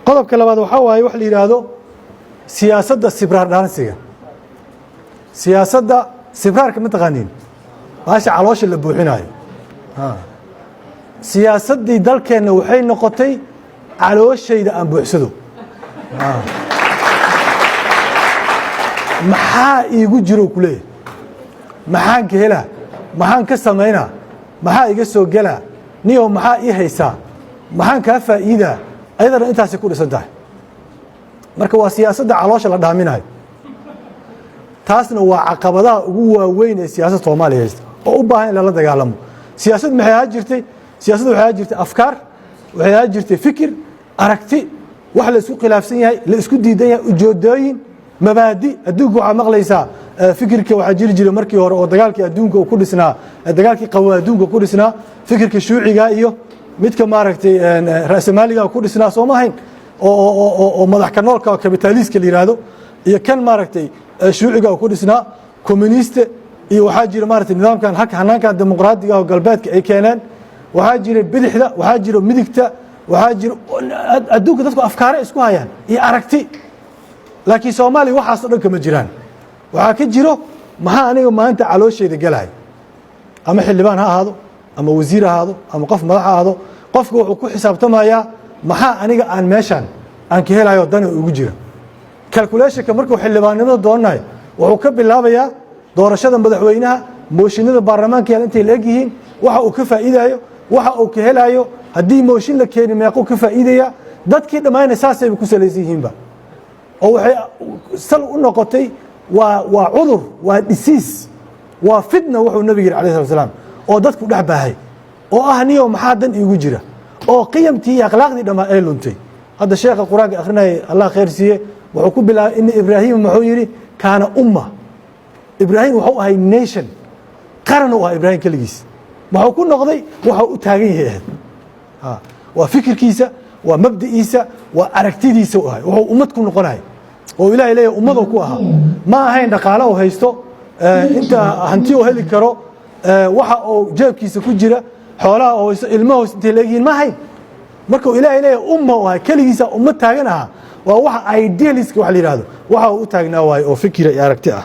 qodobka labaad waxaa waaye wax la yidhaahdo siyaasadda sibraar dhaansiga. siyaasadda sibraarka ma taqaaniin baasha caloosha la buuxinayo. siyaasaddii dalkeenna waxay noqotay calooshayda aan buuxsado. maxaa iigu jiro ku leeyahay, maxaan ka helaa, maxaan ka samaynaa, maxaa iga soo gelaa, niyow maxaa ii haysaa, maxaan kaa faa'iidaa, ayadana intaasay ku dhisan tahay. marka waa siyaasadda caloosha la dhaaminayo. taasna waa caqabadaha ugu waaweyn ee siyaasadda Soomaaliya haysta oo u baahan in lala dagaalamo. siyaasad maxay ahaan jirtay? siyaasadda waxay ahaan jirtay afkaar, waxay ahaan jirtay fikir, aragti, wax la isku khilaafsan yahay, la isku diidan yahay, ujeedooyin, mabaadi. adduunka waxaa maqlaysaa fikirka waxaa jiri jiray markii hore oo dagaalkii adduunka ku dhisnaa, dagaalkii qabow adduunka ku dhisnaa, fikirka shuuciga iyo midka maaragtay ra'samaaliga ku dhisnaa soo ma ahayn oo madax ka noolka kapitaaliska la yiraahdo iyo kan maaragtay shuuciga ku dhisnaa communiste iyo waxaa jira maaragtay nidaamkan hanaankan dimuqraadiga oo galbeedka ay keeneen. waxaa jira bidixda, waxaa jira midigta, waxaa jira adduunka dadku afkaare isku hayaan iyo aragti. laakiin Soomaaliya waxaas oo dhan kama jiraan. waxaa ka jiro maxaa aniga maanta calooshayda galay, ama xildhibaan ha ahaado, ama wasiir ha ahaado, ama qof madax ha ahaado, qofku wuxuu ku xisaabtamayaa maxaa aniga aan meeshan aan ka helayo dan ugu jira. calculationka markuu xildhibaannimada doonayo wuxuu ka bilaabayaa doorashada madaxweynaha, mooshinada baarlamaanka intay la eg yihiin, waxa uu ka faa'iidayo, waxa uu ka helayo, haddii mooshin la keeni meequu ka faa'iidaya. dadkii dhammaanay saasay ku salaysan yihiinba oo waxay sal u noqotay waa cudur, waa disease, waa fitna wuxuu nabiga yiri calayhi salaam oo dadku dhex baahay oo ah niyo maxaa dan iigu jira oo qiyamtii iyo akhlaaqdii dhammaa ay luntay. hadda sheekha quraanka akhrinaya Allah khayr siiye wuxuu ku bilaabay in Ibraahim wuxuu yiri kaana umma. Ibraahim wuxuu ahay nation, qaran u ahaa Ibraahim kaligiis. wuxuu ku noqday wuxuu u taagan yahay waa fikirkiisa, waa mabda'iisa, waa aragtidiisa u ahay, wuxuu ummad ku noqonay oo Ilaahay leeyahay ummadu ku ahaa. ma ahayn dhaqaale oo haysto inta hanti oo heli karo, waxa oo jeebkiisa ku jira, xoolaha oo ilmaha intee leeyihiin ma ahayn. markuu Ilaahay leeyahay umma oo ahay kaligiisa ummad taagan aha, waa waxa idealist wax la yiraahdo, waxa uu u taagnaa waay oo fikir iyo aragti ah.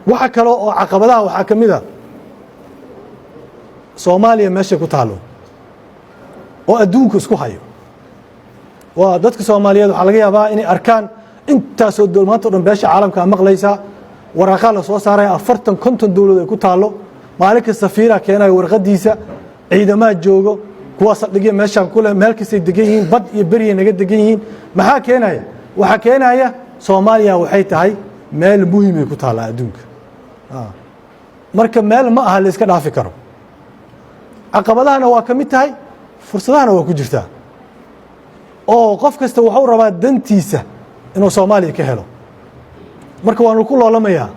waxa kale oo caqabadaha waxaa ka mid ah Soomaaliya meesha ku taalo oo adduunka isku hayo. waa dadka Soomaaliyeed waxaa laga yaabaa inay arkaan intaasoo dowlad dhan beesha caalamka maqlaysa waraaqo la soo saaray 40-50 dowladood ay ku taalo. maalin kasta safiira keenay warqadiisa, ciidamada joogo, kuwa sadhiga meeshan kule meel kasta degan yihiin, bad iyo bariye naga degan yihiin. maxaa keenaya? waxa keenaya Soomaaliya waxay tahay meel muhiim ah ku taala adduunka. marka meel ma aha la iska dhaafi karo. caqabadahana waa ka mid tahay, fursadahana waa ku jirtaa oo qof kasta wuxuu rabaa dantiisa inuu Soomaaliya ka helo. marka waanu ku loolamayaa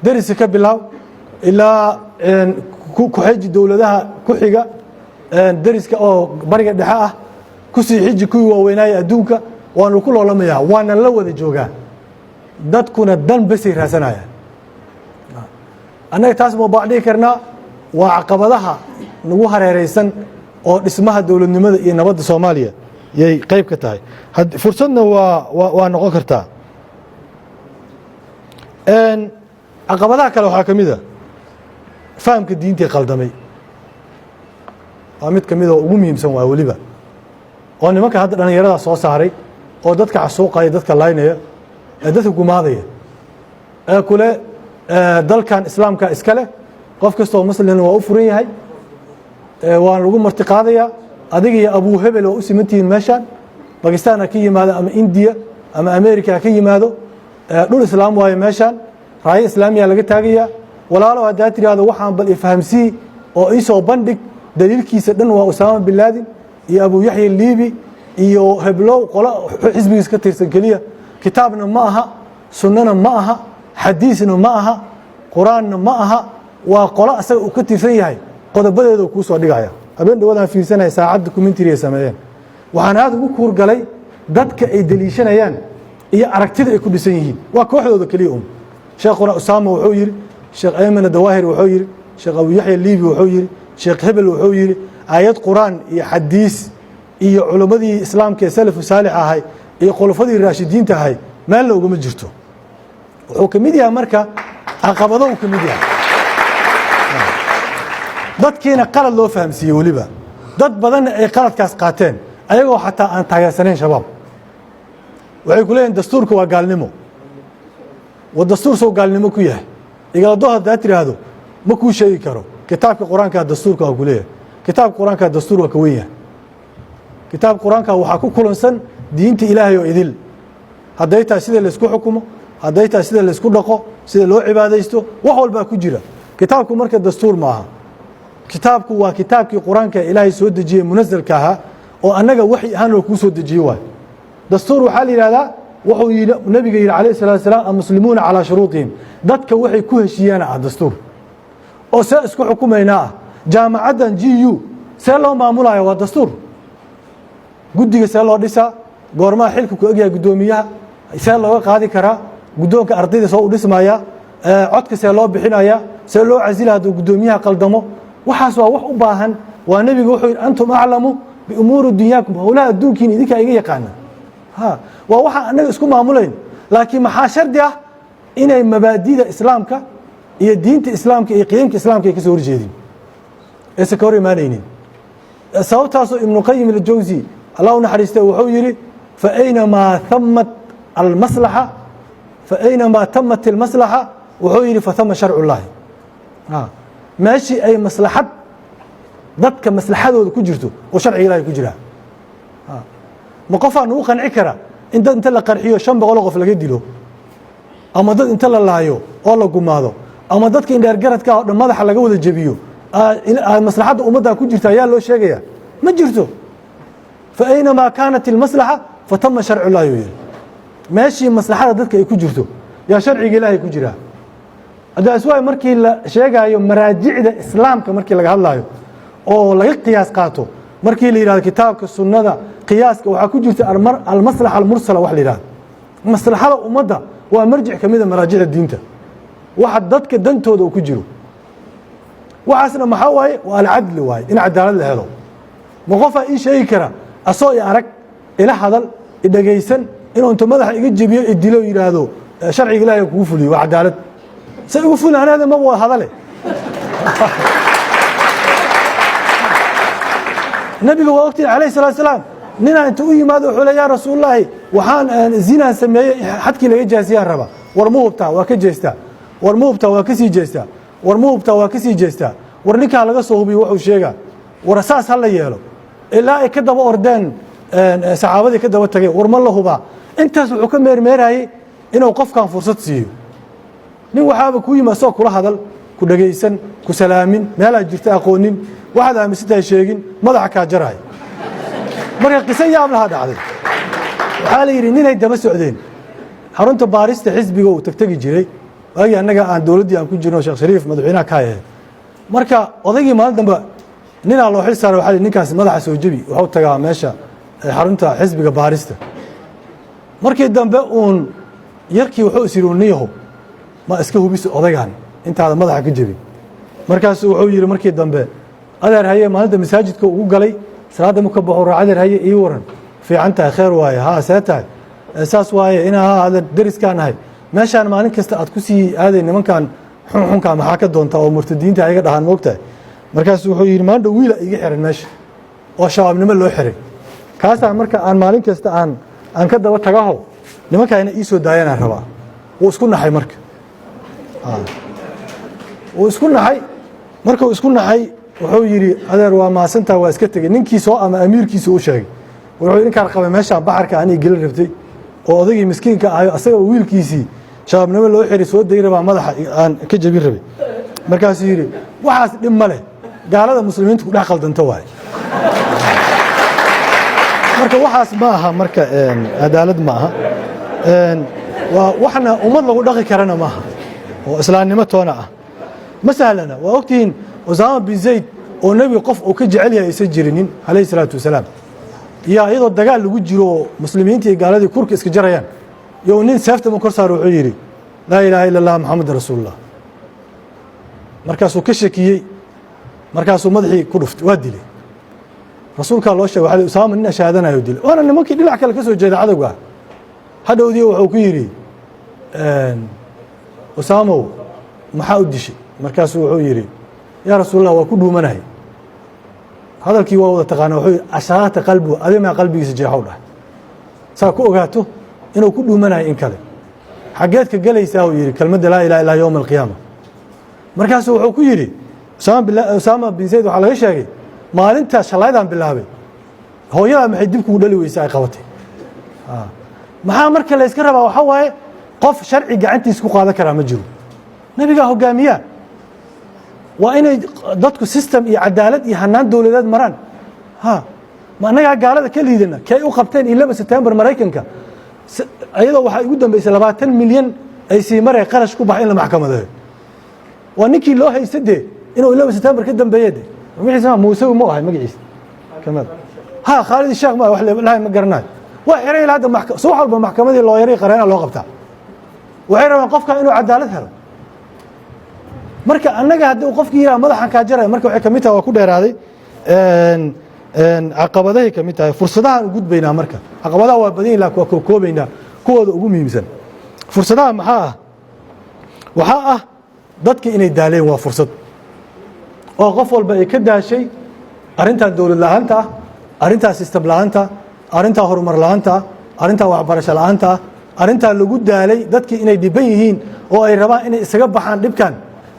darisi ka bilaaw ilaa ku xiji dowladaha ku xiga, dariska oo bariga dhexe ah, ku sii xiji kuwii waaweynaa adduunka. waanu ku loolamayaa, waana la wada joogaa, dadkuna dan basay raasanayaan. annaga taas ma baadhi karnaa. waa caqabadaha nagu hareeraysan oo dhismaha dowladnimada iyo nabadda Soomaaliya yay qayb ka tahay. fursadna waa noqon kartaa. caqabadaha kale waxaa ka mid ah fahamka diinta qaldamay. waa mid ka mid oo ugu muhiimsan waa weliba oo nimanka hadda dhalinyarada soo saaray oo dadka xasuuqaya, dadka laynaya, dadka gumaadaya kule dalkan islaamka iska leh, qof kasta oo muslimna waa u furan yahay, waa lagu martiqaadaya. adiga iyo Abu Hebel oo u simantiin meeshan, Pakistan ka yimaado ama India ama America ka yimaado, dhul islaam waaye meeshan, raay islaamiya laga taagaya. walaalo hadaa tiraado waxaan bal fahamsi oo isoo bandhig daliilkiisa dhan waa Osama bin Laden iyo Abu Yahya Libi iyo heblow qola xisbigiis ka tirsan kaliya. kitaabna ma aha, sunnana ma aha, xadiisna ma aha, quraanna ma aha, waa qola asaga uu ka tirsan yahay qodobadeedu ku soo dhigaya. habeen dhawadan fiirsanay saacad documentary sameeyeen, waxaan aad ugu kuur galay dadka ay daliishanayaan iyo aragtida ay ku dhisan yihiin. waa kooxdooda kaliya sheekhuna Osama wuxuu yiri, sheekh Ayman Dawahir wuxuu yiri, sheekh abu yaxya liibi wuxuu yidhi sheekh hebel wuxuu yidhi aayad qur'aan iyo xadiis iyo culimmadii islaamka ee salafu saalix ahay iyo khulafadii raashidiinta ahay meelna ugama jirto wuxuu ka mid yahay marka caqabado uu ka mid yahay dadkiina qalad loo fahamsiiyey weliba dad badanna ay qaladkaas qaateen ayagoo xataa aan taageersanayn shabaab waxay ku leeyihin dastuurka waa gaalnimo wa dastuur soo gaalnimo ku yahay igalado haddaa tiraahdo ma kuu sheegi karo kitaabka qur-aanka dastuurka waa ku leeyahay kitaabka qur-aanka dastuur waa ka wen yahay kitaabka qur-aanka waxaa ku kulansan diinta ilaahay oo idil hadday tahay sida laysku xukumo hadday tahay sida laysku dhaqo sida loo cibaadaysto wax walbaa ku jira kitaabku marka dastuur maaha kitaabku waa kitaabkii qur-aanka ilaahay soo dejiyey munazalka ahaa oo annaga waxi ahaan oo kuu soo dejiye waay dastuur waxaa la yidhahdaa wuxuu yidhi nabiga yidhi calayh salatu wasalaam almuslimuuna calaa shuruudihim dadka waxay ku heshiiyaana ah dastuur oo see isku xukumaynaa ah jaamacaddan g u see loo maamulayo waa dastuur guddiga see loo dhisaa goormaha xilka ku egyahay guddoomiyaha see looga qaadi karaa guddoonka ardayda soo u dhismaya codka see loo bixinaya see loo casila hadduu guddoomiyaha qaldamo waxaas waa wax u baahan waa nebiga wuxuu yidhi antum aclamu biumuuri dunyaakum howlaha adduunkiina idinkaa iga yaqaana waa waxaan annaga isku maamulayn laakiin maxaa shardi ah inay mabaadida islaamka iyo diinta islaamka iyo qiyamka islaamka ay ka soo horjeedin aysan ka hor imaanaynin sababtaasoo ibnu qayim aljawsi allah u naxariistay wuxuu yidhi faaynamaa tamat almaslaxa faaynamaa tamat almaslaxa wuxuu yidhi fatama sharcu llaahi meeshii ay maslaxad dadka maslaxadooda ku jirto oo sharciga ilahay ku jiraa ma qofaa nagu qanci kara in dad inta la qarxiyo 500 qof laga dilo ama dad inta la laayo oo la gumaado ama dadka indheergaradka oo dhan madaxa laga wada jabiyo maslaxadda ummadda ku jirta ayaa loo sheegaya ma jirto fa aynama kaanat almaslaxa fatama sharcu llaahi yiri meeshii maslaxada dadka ay ku jirto yaa sharciga ilaahay ku jira hadaas waay markii la sheegayo maraajicda islaamka markii laga hadlayo oo laga qiyaas qaato markii la yiraahdo kitaabka sunnada qiyaaska waxa ku jirta almaslaxa almursala wax la yiraahdo maslaxada ummadda waa marjic kamida maraajicda diinta waxa dadka dantooda ku jiro waxaasna maxaa waaye waa alcadl waaye in cadaalad la helo ma qofa ii sheegi kara asoo i arag ila hadal i dhageysan inuu inta madaxa iga jabiyo i dilo yiraahdo sharciga ilaahay kugu fuliyo waa cadaalad say ugu fulanaada ma waa hadale nabiga waa waqti alayhi salatu wasalam nina inta u yimaado wuxuu leeyahay rasuulullaahi waxaan zina sameeyay xadkii laga jaasiyaa raba war muubta waa ka jeestaa war muubta waa ka sii jeestaa war muubta waa ka sii jeestaa war ninka laga soo hubiyo wuxuu sheegaa war asaas hal la yeelo ilaa ay ka daba ordeen saxaabadii ka daba tagay war ma la hubaa intaas wuxuu ka meermeerayay inuu qofkan fursad siiyo nin waxaaba ku yimaado soo kula hadal ku dhageysan ku salaamin meelaha jirta aqoonin waxaad aaminsantahay sheegin madaxa kaa jaraay marka qiso yaab laha dhacday waxaa la yidhi ninay daba socdeen xarunta baarista xisbiga uu tagtagi jiray waagii annaga aan dowladdii aan ku jirno sheekh shariif madaxweynaha ka ahayd marka odaygii maalin dambe ninaa loo xil saaray waxaa la ninkaasi madaxa soo jebi wuxuu tagaa meesha xarunta xisbiga baarista markii dambe uun yarkii wuxuu is yidhi niyahow ma iska hubis odaygan intaada madaxa ka jebin markaasuu wuxuu yidhi markii dambe adeer haye maalinta masaajidka ugu galay salaadda marka baxo raac adeer haye ii waran fiican tahay kheer waaye haa see tahay saas waaye inaa adeer deriskaan ahay meeshaan maalin kasta aad ku sii aaday nimankan xunxunka maxaa ka doontaa oo murtadiinta ayaga dhahaan moogtahay markaasuu wuxuu yidhi maanta wiila iga xiran meesha oo shabaabnimo loo xiray kaasaa marka aan maalin kasta aan ka daba tagaho nimankaana ii soo daayanaan rabaa wuu isku naxay marka wuu isku naxay markuu isku naxay wuxuu yidhi adeer waa maasantaa waa iska tegey ninkiisoo ama amiirkiisa u sheegay wuxuu ninkaan qabay meeshaan baxarka anii gelin rabtay oo odaygii miskiinka ahayo asaga wiilkiisii shabaabnimo loo xiray soo day rabaa madaxa aan ka jebin rabay markaasuu yidhi waxaas dhib ma leh gaalada muslimiinta ku dhex qaldanto waaye marka waxaas ma aha marka cadaalad ma aha waa waxna ummad lagu dhaqi karana maaha oo islaamnimo toona ah ma sahlana waa ogtihiin usaama bin zayd oo nebiga qof uu ka jecel yahay aysan jirinin calayhi salaatu wasalaam iyo iyadoo dagaal lagu jiro oo muslimiinta iyo gaaladii kurka iska jarayaan iyo nin seefta ma kor saaro wuxuu yidhi laa ilaaha illa allah maxamed rasuulullah markaasuu ka shakiyey markaasuu madaxii ku dhuftay waa dilay rasuulkaa loo sheegay waxaa usaama nin shahaadanayo dilay waana nimankii dhinac kale ka soo jeeda cadowga hadhowdii wuxuu ku yidhi usaamow maxaa u dishay markaasuu wuxuu yidhi yaa rasuulallah waa ku dhuumanahay hadalkii waa wada taqaana wuxuu yidhi ashaata qalbu adimaa qalbigiisa jeexow dhahay saa ku ogaato inuu ku dhuumanahay in kale xaggeed ka gelaysaa uu yidhi kelmadda laa ilaha illaa yowma alqiyaama markaasuu wuxuu ku yidhi usaama bin zayd waxaa laga sheegay maalintaas shallaydaan bilaabay hooyadaa maxay dib kugu dhali weysa ay qabatay maxaa marka la yska rabaa waxaa waaye qof sharci gacantiisa ku qaadan karaa ma jiro nebigaa hogaamiyaa waa inay dadku system iyo cadaalad iyo hanaan dowladeed maraan ma annagaa gaalada ka liidana kay u qabteen 11 September maraykanka ayadoo waxaa ugu dambeysay 20 milyan ay sii mareen qarash ku baxay in la maxkamadeeyo waa ninkii loo haystay dee inuu 11 September ka dambeeyay magaciisa Muuse ma ahay magaciisa kamad Khalid Sheekh ma wax la ma garanayo waa xiray ilaa hadda soo walba maxkamadii loo yaray qareena loo qabtaa waxay rabaan qofka inuu cadaalad helo marka annaga haddii qofkii yiraahdo madaxan ka jaray marka waxay kamid tahay waa ku dheeraaday caqabadahay kamid tahay fursadahan u gudbaynaa marka caqabadaha waa badan ilaa kuwa koobaynaa kuwooda ugu muhiimsan fursadaha waxaa ah dadka inay daaleen waa fursad oo qof walba ay ka daashay arintan dawlad la'aanta arinta system la'aanta arinta horumar la'aanta arinta waxbarasho la'aanta arinta lagu daalay dadkii inay dhiban yihiin oo ay rabaan inay isaga baxaan dhibkan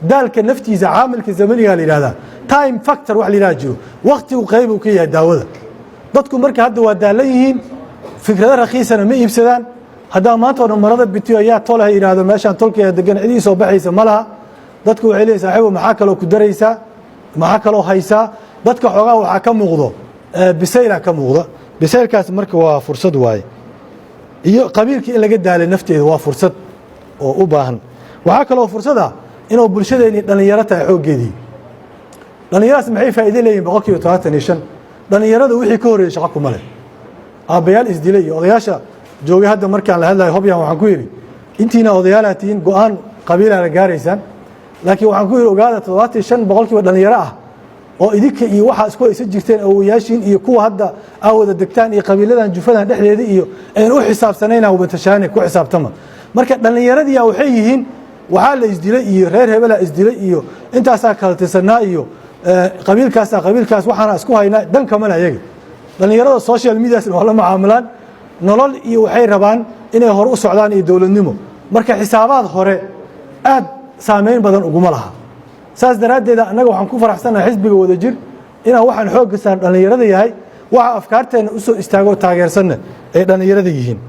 daalka naftiisa caamilka zamaniga la yiraahdaa time factor wax la yiraahdo jiro waqtigu qayb uu ka yahay daawada dadku marka hadda waa daalan yihiin fikrada raqiisana ma iibsadaan hadda maanta oo marada bitiyo ayaa tolaha yiraahdo meeshan tolkeeda degan cidii soo baxaysa malaha dadku waxay leeyihiin saaxiibo maxaa kale ku daraysaa maxaa kale haysaa dadka xogaa waxa ka muuqdo bisayla ka muuqda bisaylkaas marka waa fursad waay iyo qabiilkii in laga daalay nafteeda waa fursad oo u baahan waxa kale oo fursada inuu bulshadeeni dhalinyaro tahay xoogeedii dhalinyaraas maxay faa'iido leeyihiin 75 dhalinyarada wixii ka horeeyay shaqo kuma leh aabayaal isdilay odayaasha joogay hadda markaan la hadlayo hobyan waxaan ku yiri intiina odayaalatiin go'aan qabiila la gaaraysan laakiin waxaan ku yiri ogaada 75% dhalinyaro ah oo idinka iyo waxa isku aysan jirteen awoyaashiin iyo kuwa hadda awada degtaan iyo qabiiladan jufadan dhexdeeda iyo aan u xisaabsanayna oo batashaane ku xisaabtama marka dhalinyaradii waxay yihiin waxa la isdilay iyo reer hebela isdilay iyo intaas kala tirsanaa iyo qabiilkaas waxaana isku haynaa dan kama ayaga dhalinyarada social media oo la macaamilaan nolol iyo waxay rabaan inay hor u socdaan iyo dawladnimo marka xisaabaad hore aad saameyn badan ugu ma laha saas daraadeed anaga waxaan ku faraxsanahay xisbiga wada jir inaan waxaan xoog ka saar dhalinyarada yahay waxa afkaarteena u soo istaago taageersan ee dhalinyarada yihiin